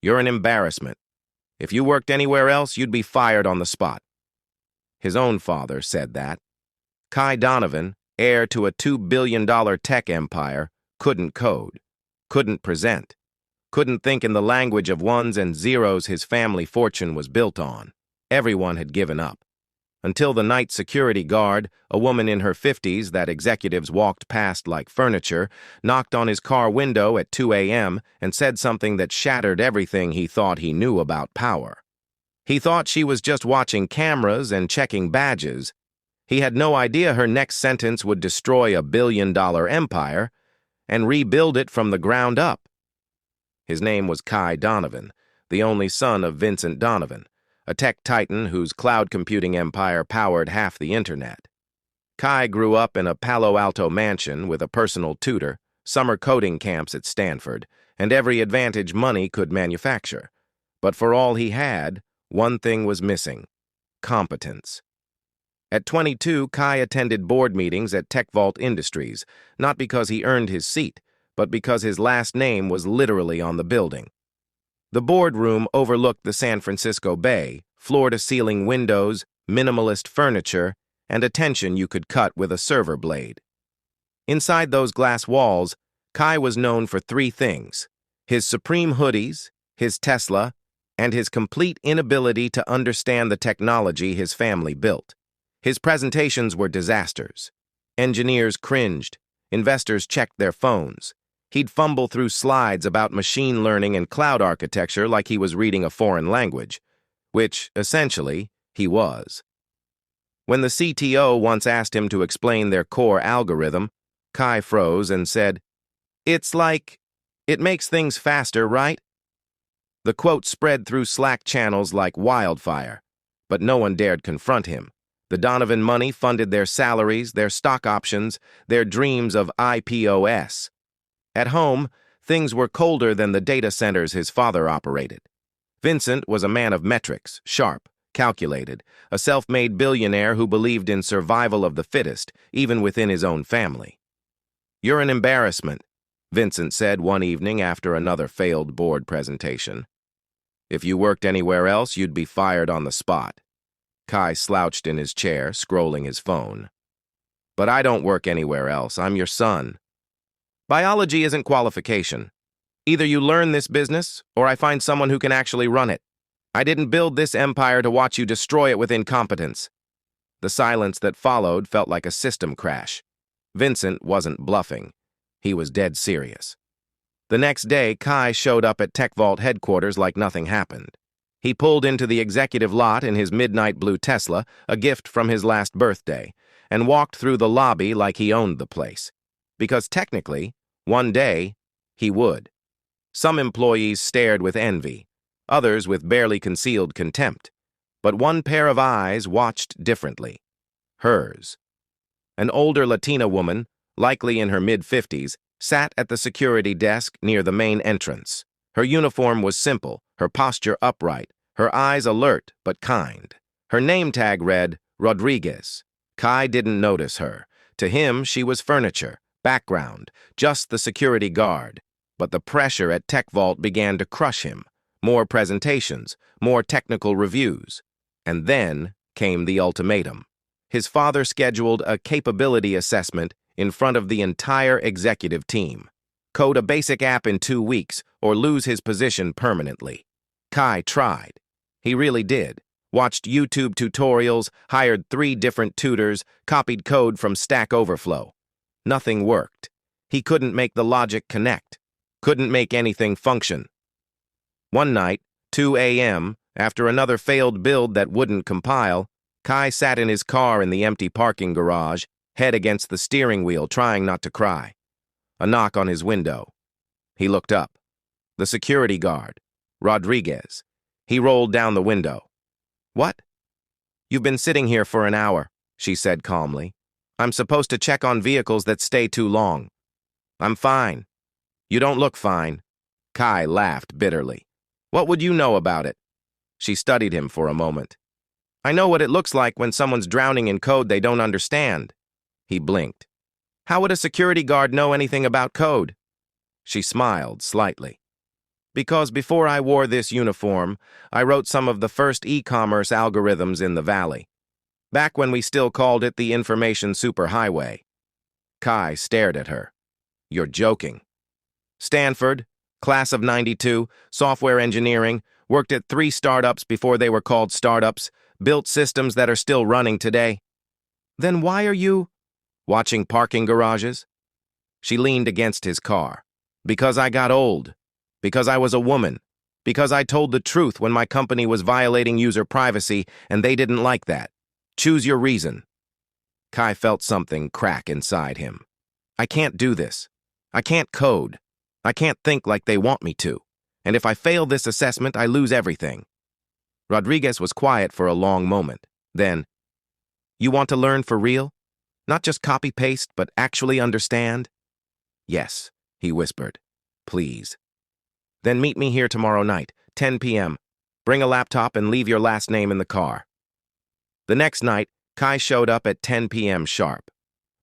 You're an embarrassment. If you worked anywhere else, you'd be fired on the spot. His own father said that. Kai Donovan, heir to a $2 billion tech empire, couldn't code, couldn't present, couldn't think in the language of ones and zeros his family fortune was built on. Everyone had given up. Until the night security guard, a woman in her 50s that executives walked past like furniture, knocked on his car window at 2 a.m. and said something that shattered everything he thought he knew about power. He thought she was just watching cameras and checking badges. He had no idea her next sentence would destroy a billion-dollar empire and rebuild it from the ground up. His name was Kai Donovan, the only son of Vincent Donovan, a tech titan whose cloud computing empire powered half the internet. Kai grew up in a Palo Alto mansion with a personal tutor, summer coding camps at Stanford, and every advantage money could manufacture. But for all he had, one thing was missing: competence. At 22, Kai attended board meetings at TechVault Industries, not because he earned his seat, but because his last name was literally on the building. The boardroom overlooked the San Francisco Bay, floor-to-ceiling windows, minimalist furniture, and attention you could cut with a server blade. Inside those glass walls, Kai was known for three things: his supreme hoodies, his Tesla, and his complete inability to understand the technology his family built. His presentations were disasters. Engineers cringed. Investors checked their phones. He'd fumble through slides about machine learning and cloud architecture like he was reading a foreign language, which, essentially, he was. When the CTO once asked him to explain their core algorithm, Kai froze and said, "It's like, it makes things faster, right?" The quote spread through Slack channels like wildfire, but no one dared confront him. The Donovan money funded their salaries, their stock options, their dreams of IPOS. At home, things were colder than the data centers his father operated. Vincent was a man of metrics, sharp, calculated, a self-made billionaire who believed in survival of the fittest, even within his own family. "You're an embarrassment," Vincent said one evening after another failed board presentation. "If you worked anywhere else, you'd be fired on the spot." Kai slouched in his chair, scrolling his phone. "But I don't work anywhere else. I'm your son." "Biology isn't qualification. Either you learn this business, or I find someone who can actually run it. I didn't build this empire to watch you destroy it with incompetence." The silence that followed felt like a system crash. Vincent wasn't bluffing. He was dead serious. The next day, Kai showed up at TechVault headquarters like nothing happened. He pulled into the executive lot in his midnight blue Tesla, a gift from his last birthday, and walked through the lobby like he owned the place. Because technically, one day, he would. Some employees stared with envy, others with barely concealed contempt. But one pair of eyes watched differently. Hers. An older Latina woman, likely in her mid-50s, sat at the security desk near the main entrance. Her uniform was simple, her posture upright, her eyes alert but kind. Her name tag read, Rodriguez. Kai didn't notice her. To him, she was furniture, background, just the security guard. But the pressure at TechVault began to crush him. More presentations, more technical reviews. And then came the ultimatum. His father scheduled a capability assessment in front of the entire executive team. Code a basic app in 2 weeks or lose his position permanently. Kai tried. He really did. Watched YouTube tutorials, hired 3 different tutors, copied code from Stack Overflow. Nothing worked. He couldn't make the logic connect. Couldn't make anything function. One night, 2 a.m., after another failed build that wouldn't compile, Kai sat in his car in the empty parking garage, head against the steering wheel, trying not to cry. A knock on his window. He looked up. The security guard, Rodriguez. He rolled down the window. "What?" "You've been sitting here for an hour," she said calmly. "I'm supposed to check on vehicles that stay too long." "I'm fine." "You don't look fine." Kai laughed bitterly. "What would you know about it?" She studied him for a moment. "I know what it looks like when someone's drowning in code they don't understand." He blinked. "How would a security guard know anything about code?" She smiled slightly. Because before I wore this uniform, I wrote some of the first e-commerce algorithms in the Valley, back when we still called it the information superhighway. Kai stared at her. You're joking. Stanford, class of '92, software engineering, worked at 3 startups before they were called startups, built systems that are still running today. Then why are you watching parking garages? She leaned against his car. Because I got old. Because I was a woman. Because I told the truth when my company was violating user privacy and they didn't like that. Choose your reason. Kai felt something crack inside him. I can't do this. I can't code. I can't think like they want me to. And if I fail this assessment, I lose everything. Rodriguez was quiet for a long moment. Then, you want to learn for real? Not just copy-paste, but actually understand? Yes, he whispered. Please. Then meet me here tomorrow night, 10 p.m. Bring a laptop and leave your last name in the car. The next night, Kai showed up at 10 p.m. sharp.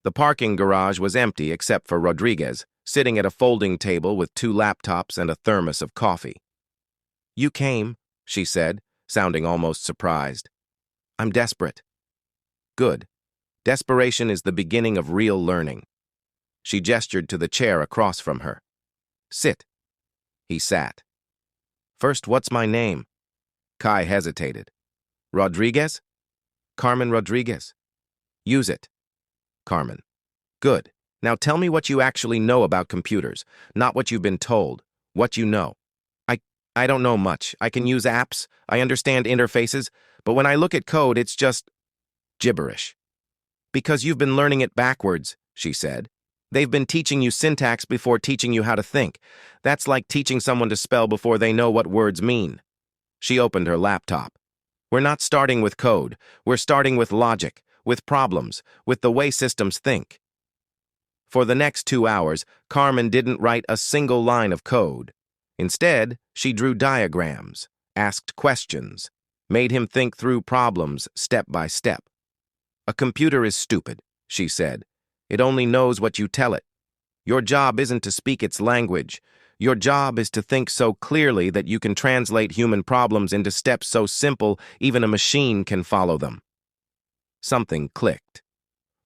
The parking garage was empty except for Rodriguez, sitting at a folding table with 2 laptops and a thermos of coffee. You came, she said, sounding almost surprised. I'm desperate. Good. Desperation is the beginning of real learning. She gestured to the chair across from her. Sit. He sat. First, what's my name? Kai hesitated. Rodriguez? Carmen Rodriguez. Use it. Carmen. Good. Now tell me what you actually know about computers, not what you've been told, what you know. I don't know much. I can use apps, I understand interfaces, but when I look at code, it's just gibberish. Because you've been learning it backwards, she said. They've been teaching you syntax before teaching you how to think. That's like teaching someone to spell before they know what words mean. She opened her laptop. We're not starting with code. We're starting with logic, with problems, with the way systems think. For the next 2 hours, Carmen didn't write a single line of code. Instead, she drew diagrams, asked questions, made him think through problems step by step. A computer is stupid, she said. It only knows what you tell it. Your job isn't to speak its language. Your job is to think so clearly that you can translate human problems into steps so simple even a machine can follow them. Something clicked.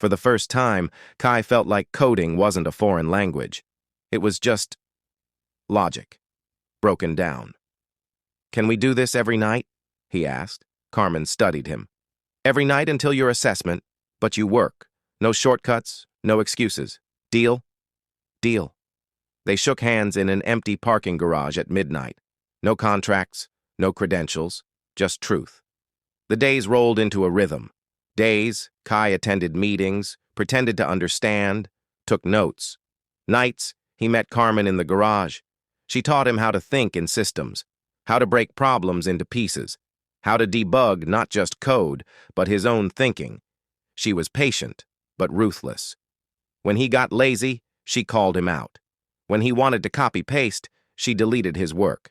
For the first time, Kai felt like coding wasn't a foreign language. It was just logic, broken down. Can we do this every night? He asked. Carmen studied him. Every night until your assessment, but you work. No shortcuts, no excuses. Deal? Deal. They shook hands in an empty parking garage at midnight. No contracts, no credentials, just truth. The days rolled into a rhythm. Days, Kai attended meetings, pretended to understand, took notes. Nights, he met Carmen in the garage. She taught him how to think in systems, how to break problems into pieces, how to debug not just code, but his own thinking. She was patient, but ruthless. When he got lazy, she called him out. When he wanted to copy-paste, she deleted his work.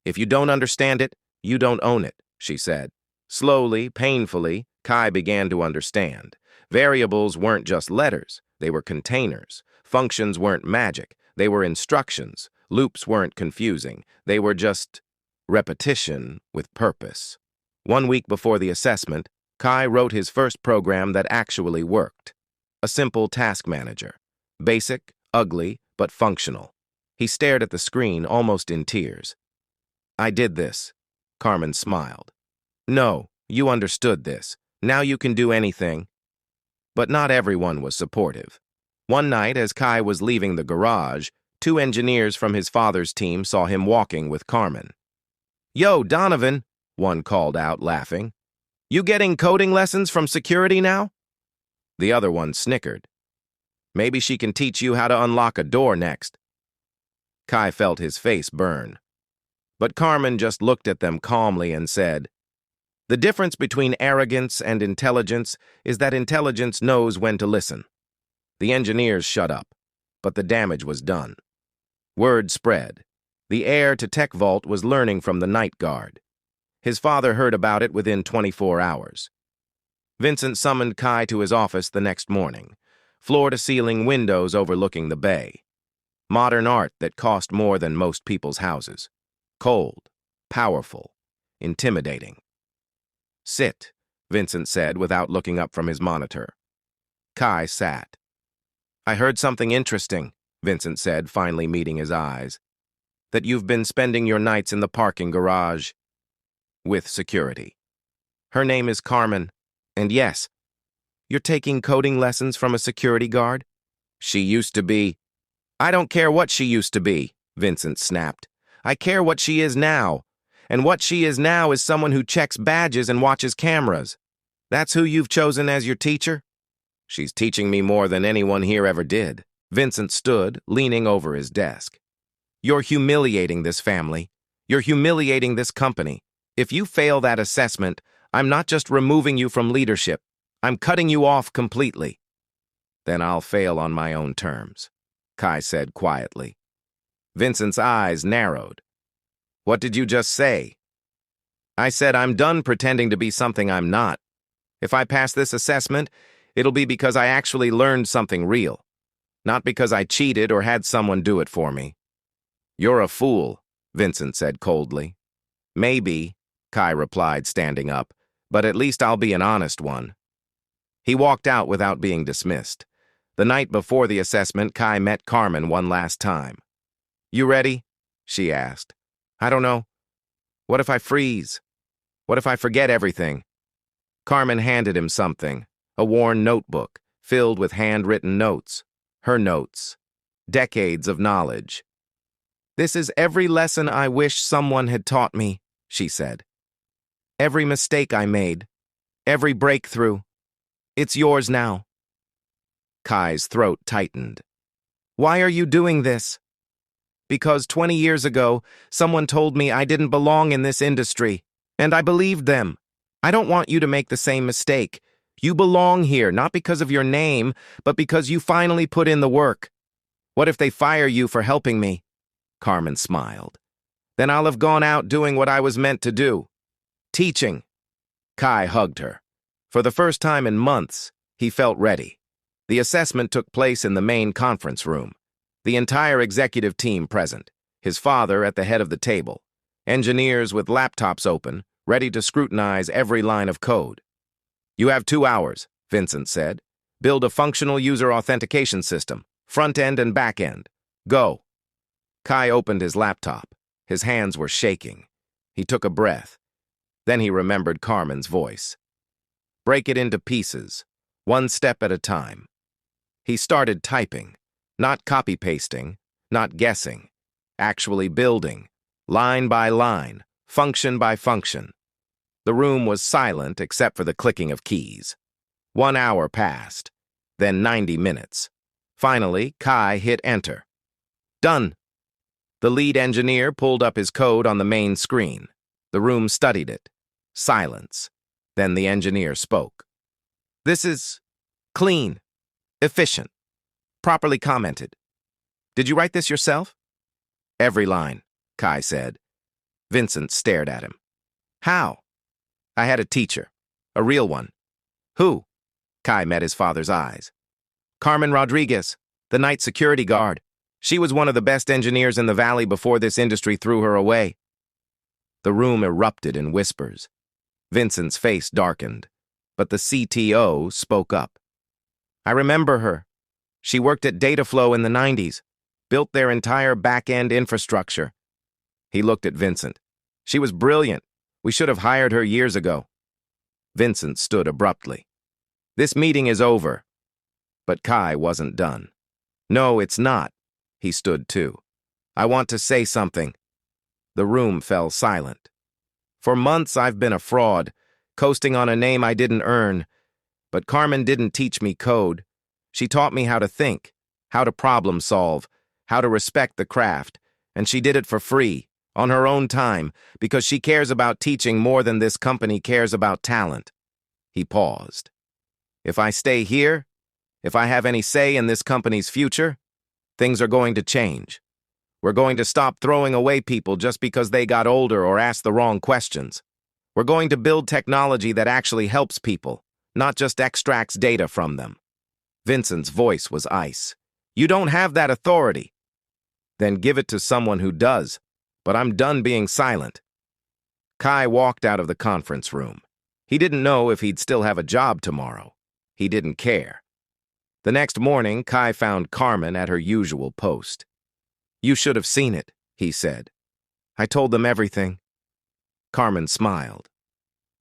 If you don't understand it, you don't own it, she said. Slowly, painfully, Kai began to understand. Variables weren't just letters, they were containers. Functions weren't magic, they were instructions. Loops weren't confusing, they were just repetition with purpose. 1 week before the assessment, Kai wrote his first program that actually worked. A simple task manager. Basic, ugly, but functional. He stared at the screen, almost in tears. I did this. Carmen smiled. No, you understood this. Now you can do anything. But not everyone was supportive. One night, as Kai was leaving the garage, 2 engineers from his father's team saw him walking with Carmen. Yo, Donovan, one called out, laughing. You getting coding lessons from security now? The other one snickered. Maybe she can teach you how to unlock a door next. Kai felt his face burn. But Carmen just looked at them calmly and said, the difference between arrogance and intelligence is that intelligence knows when to listen. The engineers shut up, but the damage was done. Word spread. The heir to Tech Vault was learning from the night guard. His father heard about it within 24 hours. Vincent summoned Kai to his office the next morning, floor-to-ceiling windows overlooking the bay. Modern art that cost more than most people's houses. Cold, powerful, intimidating. Sit, Vincent said without looking up from his monitor. Kai sat. I heard something interesting, Vincent said, finally meeting his eyes. That you've been spending your nights in the parking garage. With security. Her name is Carmen, and yes, you're taking coding lessons from a security guard? She used to be. I don't care what she used to be, Vincent snapped. I care what she is now. And what she is now is someone who checks badges and watches cameras. That's who you've chosen as your teacher? She's teaching me more than anyone here ever did. Vincent stood, leaning over his desk. You're humiliating this family. You're humiliating this company. If you fail that assessment, I'm not just removing you from leadership. I'm cutting you off completely. Then I'll fail on my own terms, Kai said quietly. Vincent's eyes narrowed. What did you just say? I said I'm done pretending to be something I'm not. If I pass this assessment, it'll be because I actually learned something real, not because I cheated or had someone do it for me. You're a fool, Vincent said coldly. Maybe, Kai replied, standing up, but at least I'll be an honest one. He walked out without being dismissed. The night before the assessment, Kai met Carmen one last time. You ready? She asked. I don't know. What if I freeze? What if I forget everything? Carmen handed him something, a worn notebook filled with handwritten notes. Her notes. Decades of knowledge. This is every lesson I wish someone had taught me, she said. Every mistake I made. Every breakthrough. It's yours now. Kai's throat tightened. Why are you doing this? Because 20 years ago, someone told me I didn't belong in this industry, and I believed them. I don't want you to make the same mistake. You belong here, not because of your name, but because you finally put in the work. What if they fire you for helping me? Carmen smiled. Then I'll have gone out doing what I was meant to do. Teaching. Kai hugged her. For the first time in months, he felt ready. The assessment took place in the main conference room. The entire executive team present, his father at the head of the table, engineers with laptops open, ready to scrutinize every line of code. You have 2 hours, Vincent said. Build a functional user authentication system, front end and back end. Go. Kai opened his laptop. His hands were shaking. He took a breath. Then he remembered Carmen's voice. Break it into pieces, one step at a time. He started typing, not copy-pasting, not guessing, actually building, line by line, function by function. The room was silent except for the clicking of keys. 1 hour passed, then 90 minutes. Finally, Kai hit enter. Done. The lead engineer pulled up his code on the main screen. The room studied it. Silence. Then the engineer spoke. This is clean, efficient, properly commented. Did you write this yourself? Every line, Kai said. Vincent stared at him. How? I had a teacher, a real one. Who? Kai met his father's eyes. Carmen Rodriguez, the night security guard. She was one of the best engineers in the valley before this industry threw her away. The room erupted in whispers. Vincent's face darkened, but the CTO spoke up. I remember her. She worked at Dataflow in the 90s, built their entire back-end infrastructure. He looked at Vincent. She was brilliant. We should have hired her years ago. Vincent stood abruptly. This meeting is over. But Kai wasn't done. No, it's not. He stood too. I want to say something. The room fell silent. For months I've been a fraud, coasting on a name I didn't earn. But Carmen didn't teach me code. She taught me how to think, how to problem solve, how to respect the craft, and she did it for free, on her own time, because she cares about teaching more than this company cares about talent. He paused. If I stay here, if I have any say in this company's future, things are going to change. We're going to stop throwing away people just because they got older or asked the wrong questions. We're going to build technology that actually helps people, not just extracts data from them. Vincent's voice was ice. You don't have that authority. Then give it to someone who does. But I'm done being silent. Kai walked out of the conference room. He didn't know if he'd still have a job tomorrow. He didn't care. The next morning, Kai found Carmen at her usual post. "You should have seen it," he said. "I told them everything." Carmen smiled.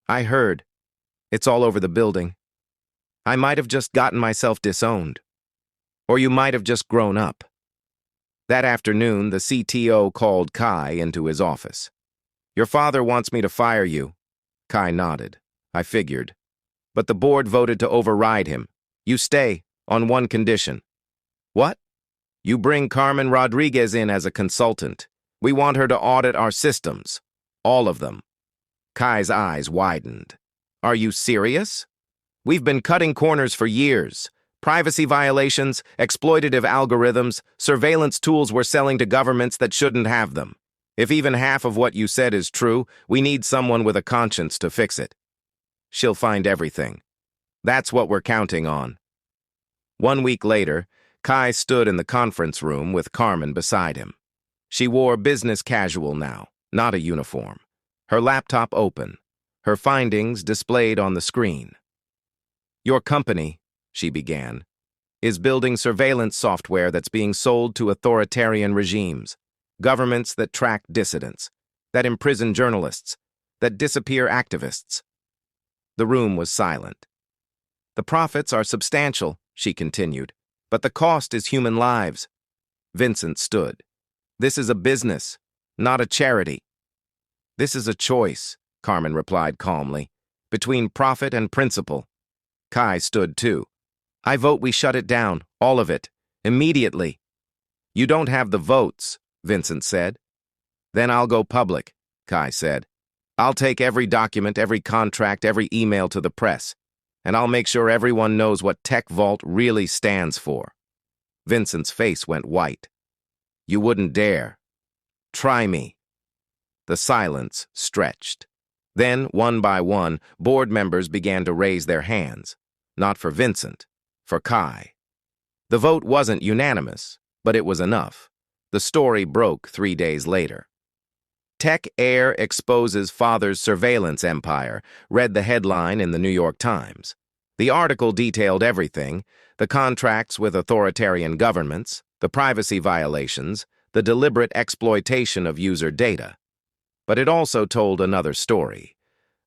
"I heard. It's all over the building. I might have just gotten myself disowned. Or you might have just grown up." That afternoon, the CTO called Kai into his office. "Your father wants me to fire you." Kai nodded. "I figured. But the board voted to override him. You stay, on one condition." "What?" "You bring Carmen Rodriguez in as a consultant. We want her to audit our systems. All of them." Kai's eyes widened. "Are you serious? We've been cutting corners for years. Privacy violations, exploitative algorithms, surveillance tools we're selling to governments that shouldn't have them. If even half of what you said is true, we need someone with a conscience to fix it. She'll find everything. That's what we're counting on." 1 week later, Kai stood in the conference room with Carmen beside him. She wore business casual now, not a uniform. Her laptop open, her findings displayed on the screen. "Your company," she began, "is building surveillance software that's being sold to authoritarian regimes, governments that track dissidents, that imprison journalists, that disappear activists." The room was silent. "The profits are substantial," she continued, "but the cost is human lives." Vincent stood. "This is a business, not a charity." "This is a choice," Carmen replied calmly, "between profit and principle." Kai stood too. "I vote we shut it down, all of it, immediately." "You don't have the votes," Vincent said. "Then I'll go public," Kai said. "I'll take every document, every contract, every email to the press, and I'll make sure everyone knows what Tech Vault really stands for." Vincent's face went white. "You wouldn't dare. Try me." The silence stretched. Then, one by one, board members began to raise their hands. Not for Vincent, for Kai. The vote wasn't unanimous, but it was enough. The story broke 3 days later. "Tech heir exposes father's surveillance empire," read the headline in the New York Times. The article detailed everything: the contracts with authoritarian governments, the privacy violations, the deliberate exploitation of user data. But it also told another story,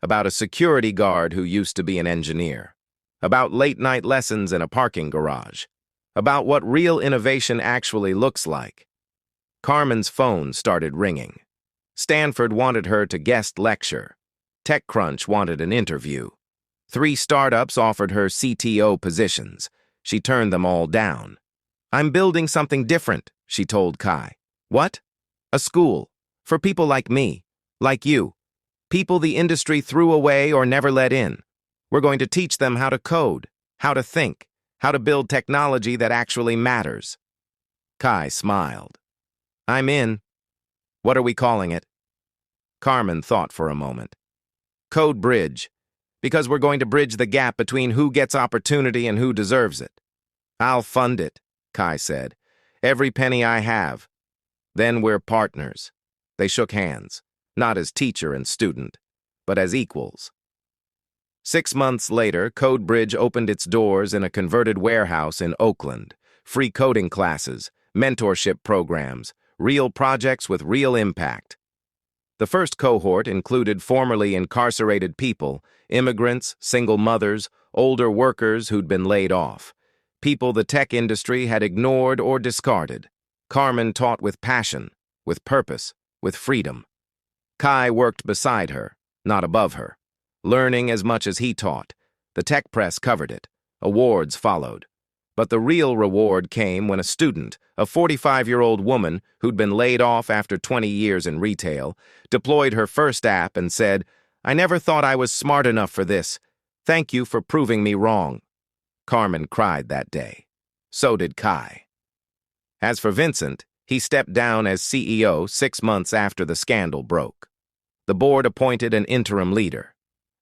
about a security guard who used to be an engineer, about late-night lessons in a parking garage, about what real innovation actually looks like. Carmen's phone started ringing. Stanford wanted her to guest lecture. TechCrunch wanted an interview. 3 startups offered her CTO positions. She turned them all down. "I'm building something different," she told Kai. "What?" "A school. For people like me. Like you. People the industry threw away or never let in. We're going to teach them how to code, how to think, how to build technology that actually matters." Kai smiled. "I'm in. What are we calling it?" Carmen thought for a moment. "Code Bridge, because we're going to bridge the gap between who gets opportunity and who deserves it." "I'll fund it," Kai said. "Every penny I have. Then we're partners." They shook hands, not as teacher and student, but as equals. 6 months later, Code Bridge opened its doors in a converted warehouse in Oakland. Free coding classes, mentorship programs, real projects with real impact. The first cohort included formerly incarcerated people, immigrants, single mothers, older workers who'd been laid off, people the tech industry had ignored or discarded. Carmen taught with passion, with purpose, with freedom. Kai worked beside her, not above her, learning as much as he taught. The tech press covered it. Awards followed. But the real reward came when a student, a 45-year-old woman who'd been laid off after 20 years in retail, deployed her first app and said, "I never thought I was smart enough for this. Thank you for proving me wrong." Carmen cried that day. So did Kai. As for Vincent, he stepped down as CEO 6 months after the scandal broke. The board appointed an interim leader.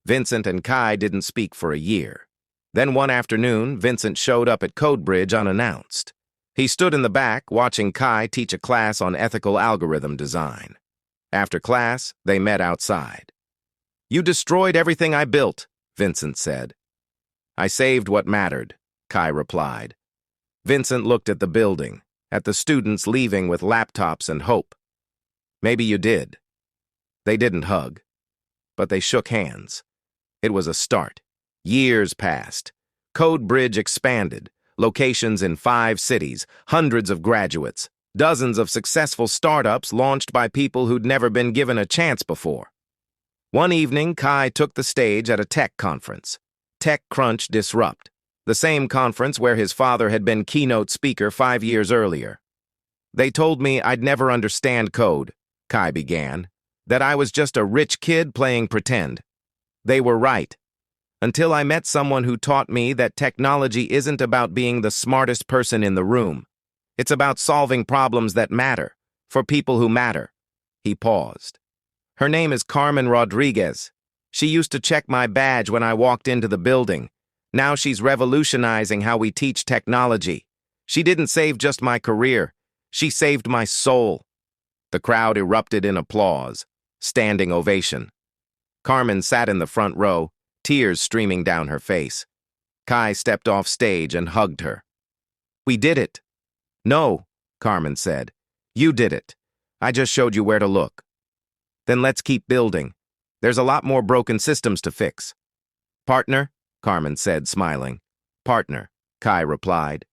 Vincent and Kai didn't speak for a year. Then one afternoon, Vincent showed up at Code Bridge unannounced. He stood in the back, watching Kai teach a class on ethical algorithm design. After class, they met outside. "You destroyed everything I built," Vincent said. "I saved what mattered," Kai replied. Vincent looked at the building, at the students leaving with laptops and hope. "Maybe you did." They didn't hug, but they shook hands. It was a start. Years passed. Code Bridge expanded. Locations in 5 cities, hundreds of graduates, dozens of successful startups launched by people who'd never been given a chance before. One evening, Kai took the stage at a tech conference. TechCrunch Disrupt, the same conference where his father had been keynote speaker 5 years earlier. "They told me I'd never understand code," Kai began, "that I was just a rich kid playing pretend. They were right. Until I met someone who taught me that technology isn't about being the smartest person in the room. It's about solving problems that matter, for people who matter." He paused. "Her name is Carmen Rodriguez. She used to check my badge when I walked into the building. Now she's revolutionizing how we teach technology. She didn't save just my career. She saved my soul." The crowd erupted in applause, standing ovation. Carmen sat in the front row, tears streaming down her face. Kai stepped off stage and hugged her. "We did it." "No," Carmen said. "You did it. I just showed you where to look." "Then let's keep building. There's a lot more broken systems to fix." "Partner," Carmen said, smiling. "Partner," Kai replied.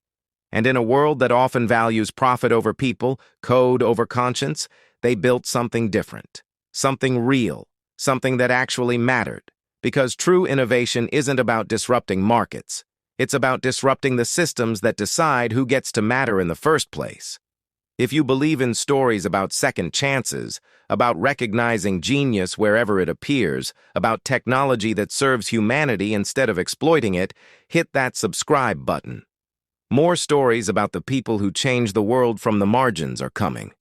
And in a world that often values profit over people, code over conscience, they built something different, something real, something that actually mattered. Because true innovation isn't about disrupting markets. It's about disrupting the systems that decide who gets to matter in the first place. If you believe in stories about second chances, about recognizing genius wherever it appears, about technology that serves humanity instead of exploiting it, hit that subscribe button. More stories about the people who change the world from the margins are coming.